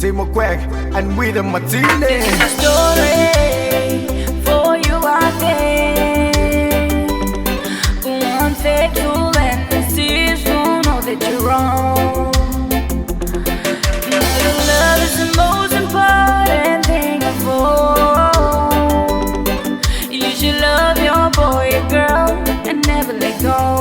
TMaquak+MLita. This is a story for you out there who want faithful and serious, who know that you're wrong. Your love is the most important thing of all. You should love your boy or girl and never let go.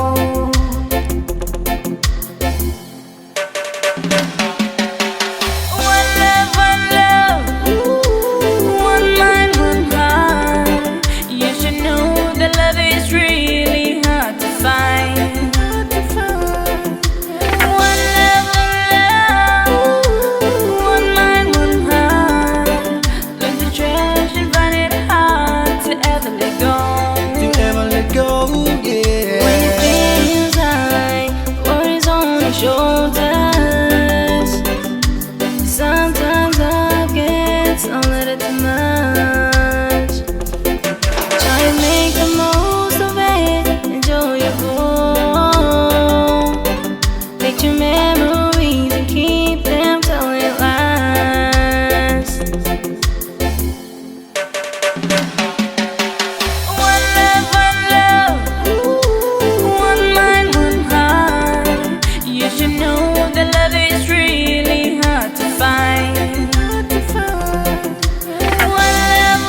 Shoulders. Sometimes I get a little too much. Try and make the most of it, enjoyable. Picture memories and keep them till it lasts. One love, one mind, one heart. You should know that love is really hard to find. One love,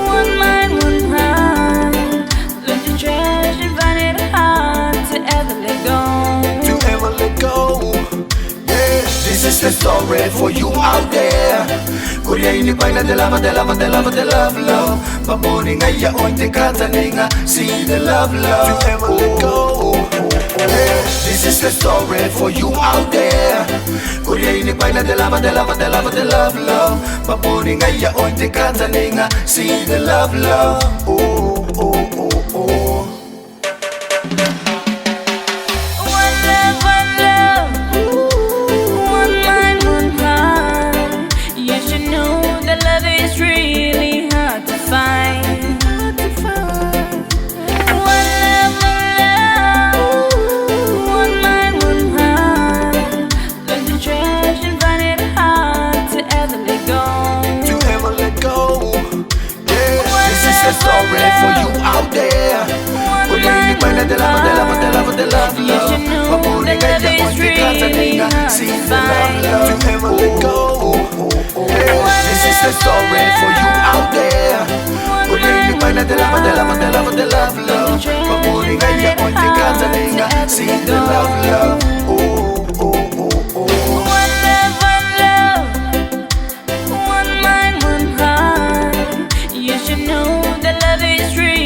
one mind, one heart. Learn to treasure and find it hard to ever let go. Yeah, this is the story for you out there. Kuria ini paina de love. Pamuni ngaya ointe kata ninga. See the love. To ever let go. Yeah, this is the story for you out there. Kuria ini paina de love. Pamuni ngaya ointe kata ninga. See the love. Sorry for you out there. When you find the love. Pamuni ngaya ointe kata ninga. See the love. To ever let go. This is the story for you out there. When you find the love. Pamuni ngaya ointe kata ninga. See the love. One mind, one heart. You should know that love is real.